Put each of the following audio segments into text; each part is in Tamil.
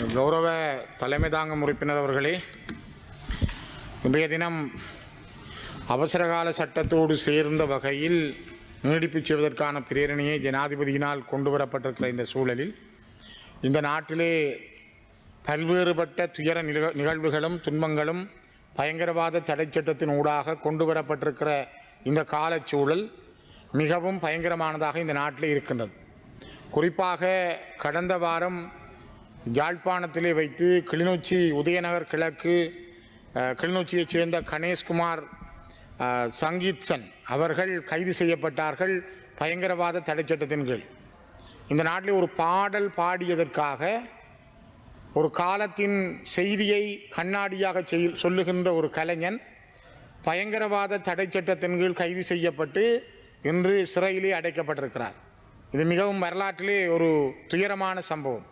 கௌரவ தலைமை தாங்கும் உறுப்பினர் அவர்களே, இன்றைய தினம் அவசரகால சட்டத்தோடு சேர்ந்த வகையில் நீடிப்பு செய்வதற்கான பிரேரணையை ஜனாதிபதியினால் கொண்டு வரப்பட்டிருக்கிற இந்த சூழலில் இந்த நாட்டிலே பல்வேறுபட்ட துயர நிகழ்வுகளும் துன்பங்களும் பயங்கரவாத தடை சட்டத்தின் ஊடாக கொண்டு வரப்பட்டிருக்கிற இந்த காலச்சூழல் மிகவும் பயங்கரமானதாக இந்த நாட்டில் இருக்கின்றது. குறிப்பாக கடந்த வாரம் யாழ்ப்பாணத்திலே வைத்து கிளிநொச்சி உதயநகர் கிழக்கு கிளிநொச்சியைச் சேர்ந்த கணேஷ்குமார் சங்கீத்சன் அவர்கள் கைது செய்யப்பட்டார்கள் பயங்கரவாத தடை சட்டத்தின் கீழ். இந்த நாட்டில் ஒரு பாடல் பாடியதற்காக ஒரு காலத்தின் செய்தியை கண்ணாடியாக சொல்லுகின்ற ஒரு கலைஞன் பயங்கரவாத தடை சட்டத்தின் கீழ் கைது செய்யப்பட்டு இன்று சிறையிலே அடைக்கப்பட்டிருக்கிறார். இது மிகவும் வரலாற்றிலே ஒரு துயரமான சம்பவம்.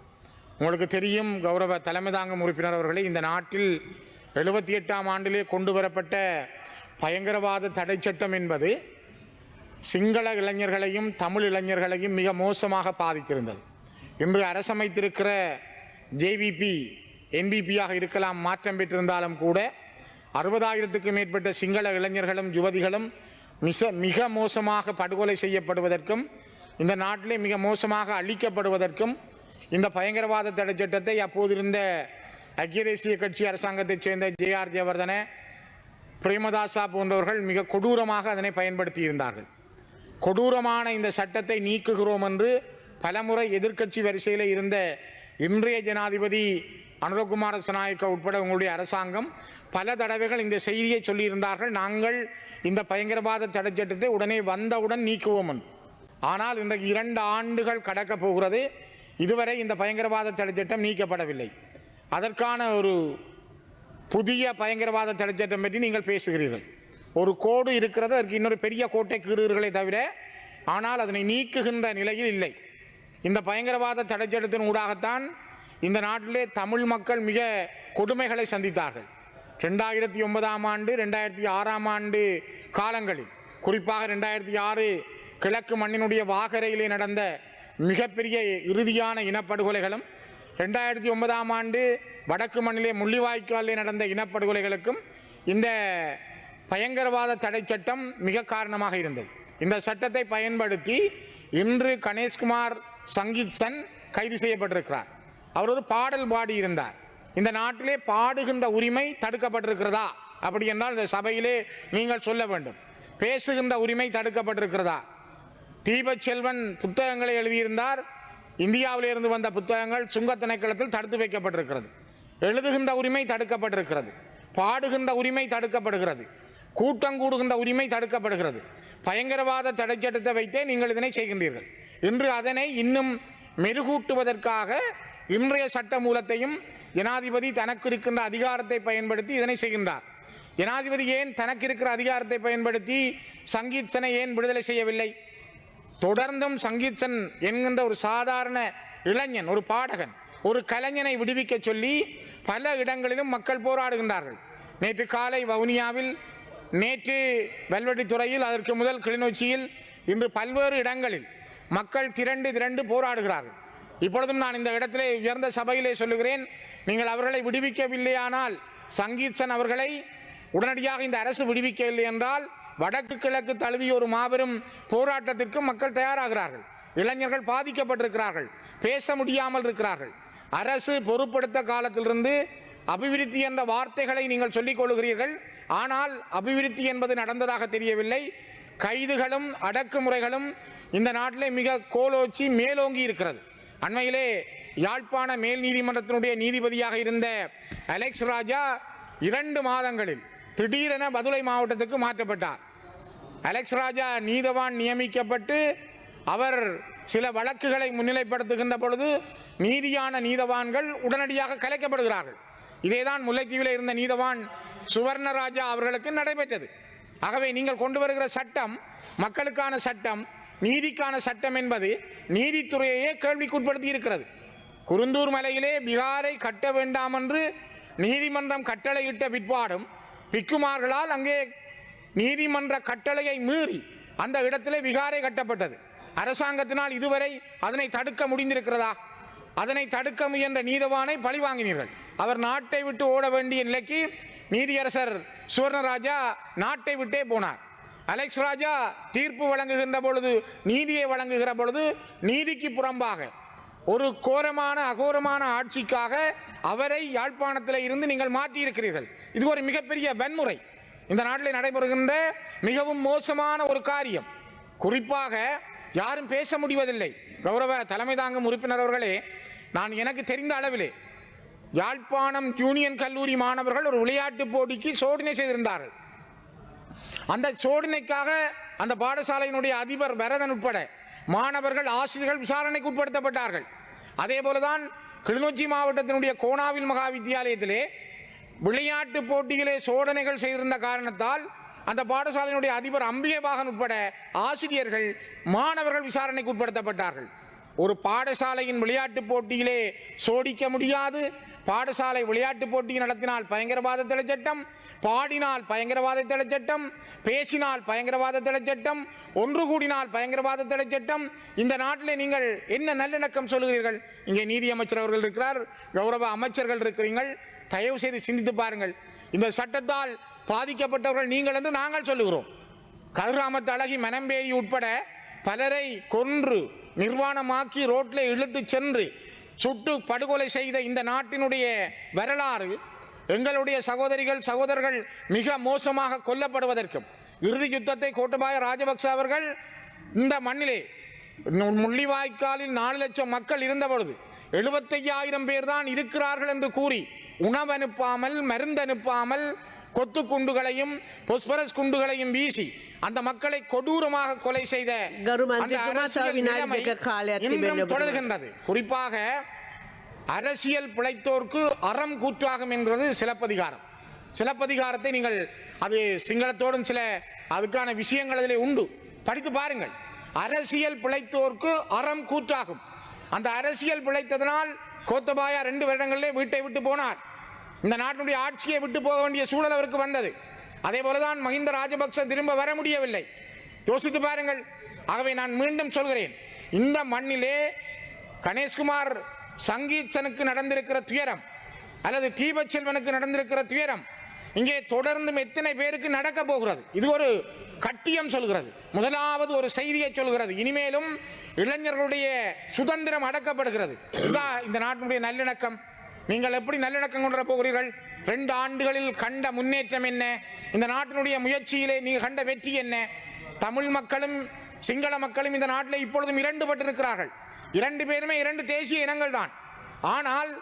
உங்களுக்கு தெரியும் கௌரவ தலைமை தாங்கும் உறுப்பினர் அவர்களே, இந்த நாட்டில் 78ஆம் ஆண்டிலே கொண்டு வரப்பட்ட பயங்கரவாத தடை சட்டம் என்பது சிங்கள இளைஞர்களையும் தமிழ் இளைஞர்களையும் மிக மோசமாக பாதித்திருந்தது. இன்று அரசமைத்திருக்கிற ஜேவிபி என்பிபியாக இருக்கலாம் மாற்றம் பெற்றிருந்தாலும் கூட 60,000க்கும் மேற்பட்ட சிங்கள இளைஞர்களும் யுவதிகளும் மிக மோசமாக படுகொலை செய்யப்படுவதற்கும் இந்த நாட்டிலே மிக மோசமாக அழிக்கப்படுவதற்கும் இந்த பயங்கரவாத தடை சட்டத்தை அப்போதிருந்த ஐக்கிய தேசிய கட்சி அரசாங்கத்தைச் சேர்ந்த ஜேஆர் ஜெயவர்தன, பிரேமதாசா போன்றவர்கள் மிக கொடூரமாக அதனை பயன்படுத்தி இருந்தார்கள். கொடூரமான இந்த சட்டத்தை நீக்குகிறோம் என்று பலமுறை எதிர்க்கட்சி வரிசையில் இருந்த இன்றைய ஜனாதிபதி அனுரகுமார திசாநாயக்க உட்பட உங்களுடைய அரசாங்கம் பல தடவைகள் இந்த செய்தியை சொல்லியிருந்தார்கள், நாங்கள் இந்த பயங்கரவாத தடை சட்டத்தை உடனே வந்தவுடன் நீக்குவோம். ஆனால் இன்றைக்கு 2 ஆண்டுகள் கடக்கப் போகிறது, இதுவரை இந்த பயங்கரவாத தடை சட்டம் நீக்கப்படவில்லை. அதற்கான ஒரு புதிய பயங்கரவாத தடை சட்டம் பற்றி நீங்கள் பேசுகிறீர்கள். ஒரு கோடு இருக்கிறது, அதற்கு இன்னொரு பெரிய கோட்டை கீறுகிறீர்களே தவிர ஆனால் அதனை நீக்குகின்ற நிலையில் இல்லை. இந்த பயங்கரவாத தடை சட்டத்தின் ஊடாகத்தான் இந்த நாட்டிலே தமிழ் மக்கள் மிக கொடுமைகளை சந்தித்தார்கள். 2009ஆம் ஆண்டு 2006ஆம் ஆண்டு காலங்களில், குறிப்பாக 2006 கிழக்கு மண்ணினுடைய வாகரையிலே நடந்த மிகப்பெரிய இறுதியான இனப்படுகொலைகளும் 2009ஆம் ஆண்டு வடக்கு மண்ணிலே முள்ளிவாய்க்காலிலே நடந்த இனப்படுகொலைகளுக்கும் இந்த பயங்கரவாத தடை சட்டம் மிக காரணமாக இருந்தது. இந்த சட்டத்தை பயன்படுத்தி இன்று கணேஷ்குமார் சங்கீத்சன் கைது செய்யப்பட்டிருக்கிறார். அவர் ஒரு பாடல் பாடியிருந்தார். இந்த நாட்டிலே பாடுகின்ற உரிமை தடுக்கப்பட்டிருக்கிறதா அப்படி என்றால் இந்த சபையிலே நீங்கள் சொல்ல வேண்டும். பேசுகின்ற உரிமை தடுக்கப்பட்டிருக்கிறதா? தீபச்செல்வன் புத்தகங்களை எழுதியிருந்தார். இந்தியாவிலிருந்து வந்த புத்தகங்கள் சுங்க திணைக்களத்தில் தடுத்து வைக்கப்பட்டிருக்கிறது. எழுதுகின்ற உரிமை தடுக்கப்பட்டிருக்கிறது. பாடுகின்ற உரிமை தடுக்கப்படுகிறது. கூட்டம் கூடுகின்ற உரிமை தடுக்கப்படுகிறது. பயங்கரவாத தடை சட்டத்தை வைத்தே நீங்கள் இதனை செய்கின்றீர்கள். இன்று அதனை இன்னும் மெருகூட்டுவதற்காக இன்றைய சட்ட மூலத்தையும் ஜனாதிபதி தனக்கு இருக்கின்ற அதிகாரத்தை பயன்படுத்தி இதனை செய்கின்றார். ஜனாதிபதி ஏன் தனக்கு இருக்கிற அதிகாரத்தை பயன்படுத்தி சங்கீத்சனை ஏன் விடுதலை செய்யவில்லை? தொடர்ந்தும் சங்கீத்சன் என்கின்ற ஒரு சாதாரண இளைஞன், ஒரு பாடகன், ஒரு கலைஞனை விடுவிக்க சொல்லி பல இடங்களிலும் மக்கள் போராடுகின்றார்கள். நேற்று காலை வவுனியாவில், நேற்று வெல்வெட்டித்துறையில், அதற்கு முதல் கிளிநொச்சியில், இன்று பல்வேறு இடங்களில் மக்கள் திரண்டு போராடுகிறார்கள். இப்பொழுதும் நான் இந்த இடத்திலே உயர்ந்த சபையிலே சொல்லுகிறேன், நீங்கள் அவர்களை விடுவிக்கவில்லையானால், சங்கீத்சன் அவர்களை உடனடியாக இந்த அரசு விடுவிக்கவில்லை என்றால் வடக்கு கிழக்கு தழுவிய ஒரு மாபெரும் போராட்டத்திற்கு மக்கள் தயாராகிறார்கள். இளைஞர்கள் பாதிக்கப்பட்டிருக்கிறார்கள், பேச முடியாமல் இருக்கிறார்கள். அரசு பொறுப்படுத்த காலத்திலிருந்து அபிவிருத்தி என்ற வார்த்தைகளை நீங்கள் சொல்லிக் கொள்கிறீர்கள், ஆனால் அபிவிருத்தி என்பது நடந்ததாக தெரியவில்லை. கைதுகளும் அடக்குமுறைகளும் இந்த நாட்டிலே மிக கோலோச்சி மேலோங்கி இருக்கிறது. அண்மையிலே யாழ்ப்பாண மேல் நீதிமன்றத்தினுடைய நீதிபதியாக இருந்த அலெக்ஸ் ராஜா 2 மாதங்களில் திடீரென பதுளை மாவட்டத்துக்கு மாற்றப்பட்டார். அலெக்ஸ் ராஜா நீதவான் நியமிக்கப்பட்டு அவர் சில வழக்குகளை முன்னிலைப்படுத்துகின்ற பொழுது நீதியான நீதவான்கள் உடனடியாக கலைக்கப்படுகிறார்கள். இதேதான் முல்லைத்தீவில் இருந்த நீதவான் சுவர்ணராஜா அவர்களுக்கு நடைபெற்றது. ஆகவே நீங்கள் கொண்டு வருகிற சட்டம் மக்களுக்கான சட்டம், நீதிக்கான சட்டம் என்பது நீதித்துறையையே கேள்விக்குட்படுத்தி இருக்கிறது. குருந்தூர் மலையிலே பிகாரை கட்ட வேண்டாம் என்று நீதிமன்றம் கட்டளையிட்ட பிற்பாடும் பிக்குமார்களால் அங்கே நீதிமன்ற கட்டளையை மீறி அந்த இடத்திலே விகாரை கட்டப்பட்டது. அரசாங்கத்தினால் இதுவரை அதனை தடுக்க முடிந்திருக்கிறதா? அதனை தடுக்க முயன்ற நீதவானை பழிவாங்கினீர்கள். அவர் நாட்டை விட்டு ஓட வேண்டிய நிலைக்கு நீதியரசர் சுவர்ணராஜா நாட்டை விட்டே போனார். அலெக்ஸ் ராஜா தீர்ப்பு வழங்குகின்ற பொழுது, நீதியை வழங்குகிற பொழுது நீதிக்கு புறம்பாக ஒரு கோரமான அகோரமான ஆட்சிக்காக அவரை யாழ்ப்பாணத்தில் இருந்து நீங்கள் மாற்றியிருக்கிறீர்கள். இது ஒரு மிகப்பெரிய வன்முறை, இந்த நாட்டில் நடைபெறுகின்ற மிகவும் மோசமான ஒரு காரியம். குறிப்பாக யாரும் பேச முடிவதில்லை. கௌரவ தலைமை தாங்கும் உறுப்பினர் அவர்களே, நான் எனக்கு தெரிந்த அளவிலே யாழ்ப்பாணம் யூனியன் கல்லூரி மாணவர்கள் ஒரு விளையாட்டு போட்டிக்கு சோதனை செய்திருந்தார்கள். அந்த சோதனைக்காக அந்த பாடசாலையினுடைய அதிபர் பரதன் உட்பட மாணவர்கள் ஆசிரியர்கள் விசாரணைக்கு உட்படுத்தப்பட்டார்கள். அதே போலதான் கிளிநொச்சி மாவட்டத்தினுடைய கோணாவில் மகா வித்தியாலயத்திலே விளையாட்டு போட்டியிலே சோதனைகள் செய்திருந்த காரணத்தால் அந்த பாடசாலையினுடைய அதிபர் அம்பிகைபாகன் உட்பட ஆசிரியர்கள் மாணவர்கள் விசாரணைக்கு உட்படுத்தப்பட்டார்கள். ஒரு பாடசாலையின் விளையாட்டு போட்டியிலே சோடிக்க முடியாது. பாடசாலை விளையாட்டு போட்டி நடத்தினால் பயங்கரவாத தடை சட்டம், பாடினால் பயங்கரவாத தடை சட்டம், பேசினால் பயங்கரவாத தடை சட்டம், ஒன்று கூடினால் பயங்கரவாத தடை சட்டம். இந்த நாட்டில் நீங்கள் என்ன நல்லிணக்கம் சொல்லுகிறீர்கள்? இங்கே நீதி அமைச்சர் அவர்கள் இருக்கிறார், கௌரவ அமைச்சர்கள் இருக்கிறீர்கள். தயவு செய்து சிந்தித்து பாருங்கள். இந்த சட்டத்தால் பாதிக்கப்பட்டவர்கள் நீங்கள் என்று நாங்கள் சொல்லுகிறோம். கதிராமத்து அழகி மனம்பேரி உட்பட பலரை கொன்று நிர்வாணமாக்கி ரோட்டில் இழுத்து சென்று சுட்டு படுகொலை செய்த இந்த நாட்டினுடைய வரலாறு, எங்களுடைய சகோதரர்கள் மிக மோசமாக கொல்லப்படுவதற்கும், இறுதி யுத்தத்தை கோட்டபாய ராஜபக்ச அவர்கள் இந்த மண்ணிலே முள்ளிவாய்க்காலில் 4 லட்சம் மக்கள் இருந்த பொழுது 75,000 பேர் தான் இருக்கிறார்கள் என்று கூறி உணவு அனுப்பாமல், மருந்து அனுப்பாமல், கொத்து குண்டுகளையும் பொஸ்பரஸ் குண்டுகளையும் வீசி அந்த மக்களை கொடூரமாக கொலை செய்த தொடர்கின்றது. குறிப்பாக அரசியல் பிழைத்தோர்க்கு அறம் கூற்றாகும் என்பது சிலப்பதிகாரம். சிலப்பதிகாரத்தை நீங்கள் அது சிங்களத்தோடும் சில அதுக்கான விஷயங்கள் அதிலே உண்டு, படித்து பாருங்கள். அரசியல் பிழைத்தோர்க்கு அறம் கூற்றாகும். அந்த அரசியல் பிழைத்ததனால் கோத்தபாயா 2 வருடங்களிலே வீட்டை விட்டு போனார். இந்த நாட்டினுடைய ஆட்சியை விட்டு போக வேண்டிய சூழல் அவருக்கு வந்தது. அதே போலதான் மஹிந்த ராஜபக்ச திரும்ப வர முடியவில்லை. யோசித்து பாருங்கள். ஆகவே நான் மீண்டும் சொல்கிறேன், இந்த மண்ணிலே கணேஷ்குமார் சங்கீச்சனுக்கு நடந்திருக்கிற துயரம் அல்லது தீபச்செல்வனுக்கு நடந்திருக்கிற துயரம் இங்கே தொடர்ந்தும் எத்தனை பேருக்கு நடக்க போகிறது? இது ஒரு கட்டியம் சொல்கிறது. முதலாவது ஒரு செய்தியை சொல்கிறது, இனிமேலும் இளைஞர்களுடைய சுதந்திரம் அடக்கப்படுகிறது. இதுதான் இந்த நாட்டினுடைய நல்லிணக்கம். நீங்கள் எப்படி நல்லிணக்கம் கொண்டு போகிறீர்கள்? 2 ஆண்டுகளில் கண்ட முன்னேற்றம் என்ன? இந்த நாட்டினுடைய முயற்சியிலே நீங்கள் கண்ட வெற்றி என்ன? தமிழ் மக்களும் சிங்கள மக்களும் இந்த நாட்டில் இப்பொழுதும் 2 பட்டிருக்கிறார்கள். 2 பேருமே 2 தேசிய இனங்கள் தான். ஆனால்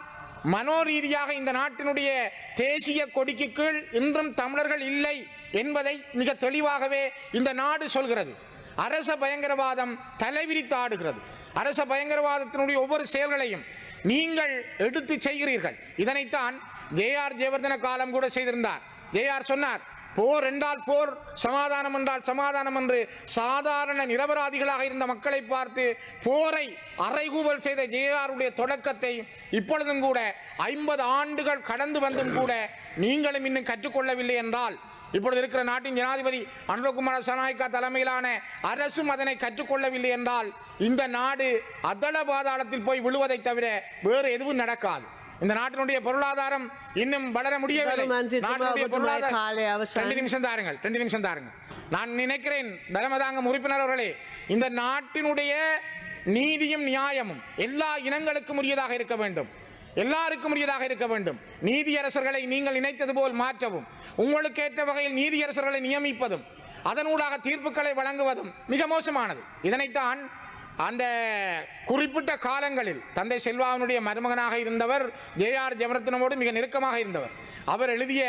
மனோரீதியாக இந்த நாட்டினுடைய தேசிய கொடிக்கு கீழ் இன்றும் தமிழர்கள் இல்லை என்பதை மிக தெளிவாகவே இந்த நாடு சொல்கிறது. அரச பயங்கரவாதம் தலைவிரித்து ஆடுகிறது. அரச பயங்கரவாதத்தினுடைய ஒவ்வொரு செயல்களையும் நீங்கள் எடுத்து செய்கிறீர்கள். இதனைத்தான் ஜே.ஆர். ஜெயவர்தன காலம் கூட செய்திருந்தார். ஜே.ஆர். சொன்னார், போர் என்றால் போர், சமாதானம் என்றால் சமாதானம் என்று சாதாரண நிரபராதிகளாக இருந்த மக்களை பார்த்து போரை அறைகூவல் செய்த ஜே.ஆருடைய தொடக்கத்தை இப்பொழுதும் கூட 50 ஆண்டுகள் கடந்து வந்தும் கூட நீங்களும் இன்னும் கற்றுக்கொள்ளவில்லை என்றால், இப்பொழுது இருக்கிற நாட்டின் ஜனாதிபதி அனுரகுமார சனாயக்கா தலைமையிலான அரசும் அதனை கற்றுக்கொள்ளவில்லை என்றால் இந்த நாடு அதள பாதாளத்தில் போய் விழுவதை தவிர வேறு எதுவும் நடக்காது. இந்த நாட்டினுடைய பொருளாதாரம் இன்னும் வளர முடியவில்லை. நாட்டினுடைய பொருளாதாரம் 2 நிமிஷம் தாருங்கள். நான் நினைக்கிறேன் தலைமைதாங்கும் உறுப்பினர் அவர்களே, இந்த நாட்டினுடைய நீதியும் நியாயமும் எல்லா இனங்களுக்கும் உரியதாக இருக்க வேண்டும், எல்லாருக்கும் உரியதாக இருக்க வேண்டும். நீதியரசர்களை நீங்கள் நினைத்தது போல் மாற்றவும், உங்களுக்கு ஏற்ற வகையில் நீதியரசர்களை நியமிப்பதும், அதனூடாக தீர்ப்புகளை வழங்குவதும் மிக மோசமானது. இதனைத்தான் அந்த குறிப்பிட்ட காலங்களில் தந்தை செல்வாவினுடைய மருமகனாக இருந்தவர் ஜே.ஆர். ஜெயவர்தனோடு மிக நெருக்கமாக இருந்தவர். அவர் எழுதிய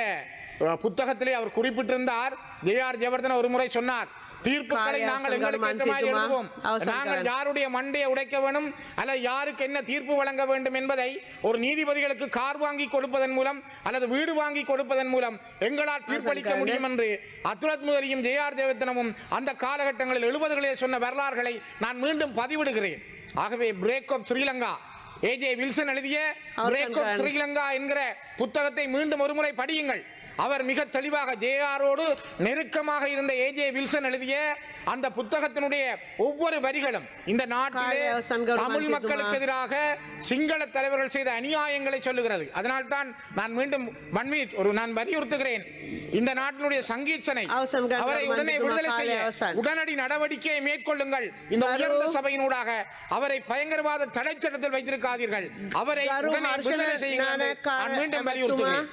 புத்தகத்திலே அவர் குறிப்பிட்டிருந்தார், ஜே.ஆர். ஜெயவர்தன ஒரு முறை சொன்னார், தீர்ப்புகளை நாங்கள் எங்களுக்கு ஏற்றமாய் எழுதுவோம். நாங்கள் யாருடைய மண்டையை உடைக்க வேண்டும் அல்லது யாருக்கு என்ன தீர்ப்பு வழங்க வேண்டும் என்பதை ஒரு நீதிபதிகளுக்கு கார் வாங்கி கொடுப்பதன் மூலம் அல்லது வீடு வாங்கி கொடுப்பதன் மூலம் எங்களால் தீர்ப்பளிக்க முடியும் என்று அத்துலத் முதலியும் ஜே.ஆர். ஜெயவர்தனமும் அந்த காலகட்டங்களில் 70களிலே சொன்ன வரலாறுகளை நான் மீண்டும் பதிவிடுகிறேன். ஆகவே பிரேக் ஆஃப் ஸ்ரீலங்கா, ஏ.ஜே. வில்சன் எழுதிய பிரேக் ஆஃப் ஸ்ரீலங்கா என்கிற புத்தகத்தை மீண்டும் ஒருமுறை படியுங்கள். அவர் மிக தெளிவாக ஜே.ஆரோடு நெருக்கமாக இருந்த ஏ.ஜே. வில்சன் எழுதிய அந்த புத்தகத்தினுடைய ஒவ்வொரு வரிகளும் இந்த நாட்டிலே தமிழ் மக்களுக்கு எதிராக சிங்கள தலைவர்கள் செய்த அநியாயங்களை சொல்லுகிறது. அதனால் தான் நான் மீண்டும் நான் வலியுறுத்துகிறேன், இந்த நாட்டினுடைய சங்கீச்சனை அவரை உடனே விடுதலை செய்ய உடனடி நடவடிக்கையை மேற்கொள்ளுங்கள். இந்த உயர்ந்த சபையினூடாக அவரை பயங்கரவாத தடை சட்டத்தில் வைத்திருக்காதீர்கள். அவரை உடனே விடுதலை செய்யுங்கள். நான் மீண்டும் வலியுறுத்துகிறேன்.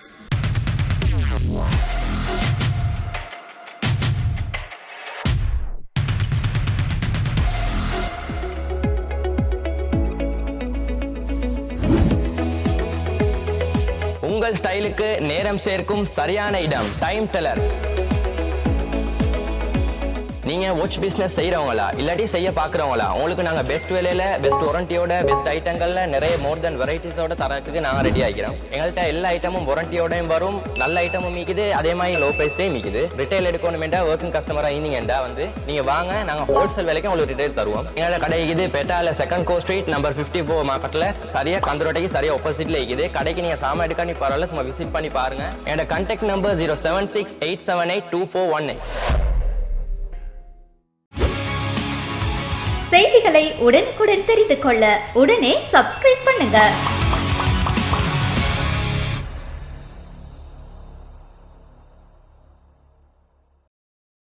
உங்கள் ஸ்டைலுக்கு நேரம் சேர்க்கும் சரியான இடம் டைம் டெல்லர். நீங்க வாட்ச் பிசினஸ் செய்யறவங்களா இல்லாட்டி செய்ய பாக்குறவங்களா, உங்களுக்கு நாங்க பெஸ்ட் விலையில பெஸ்ட் வாரண்டியோட பெஸ்ட் ஐட்டங்கள்ல நிறைய மோர் தென் வெரைட்டிஸோட தரத்துக்கு நாங்க ரெடி ஆகிறோம். எங்கள்கிட்ட எல்லா ஐட்டமும் வாரண்டியோடையும் வரும், நல்ல ஐட்டமும் மீக்குது, அதே மாதிரி லோ பிரைஸ்லேயும் மீக்குது. ரிட்டைல் எடுக்கணுமெண்டா ஒர்க்கிங் கஸ்டமரா இருந்தீங்கடா வந்து நீங்க வாங்க, நாங்க ஹோல்சேல் விலைக்கு உங்களுக்கு ரிட்டைல் தருவோம். எங்களோட கடை இது பேட்டால 2nd Court Street நம்பர் 54 மார்க்கெட்ல சரியா கந்தரோட்டைக்கு சரியா ஆப்போசிட்ல இருக்குது. கடைக்கு நீங்க சாமான் எடுக்கானி பரவாயில்ல, சும்மா விசிட் பண்ணி பாருங்க. என்னோட கான்டாக்ட் நம்பர் 0768782482418. செய்திகளை உடனுக்குடன் தெரிந்து கொள்ள உடனே சப்ஸ்கிரைப் பண்ணுங்க.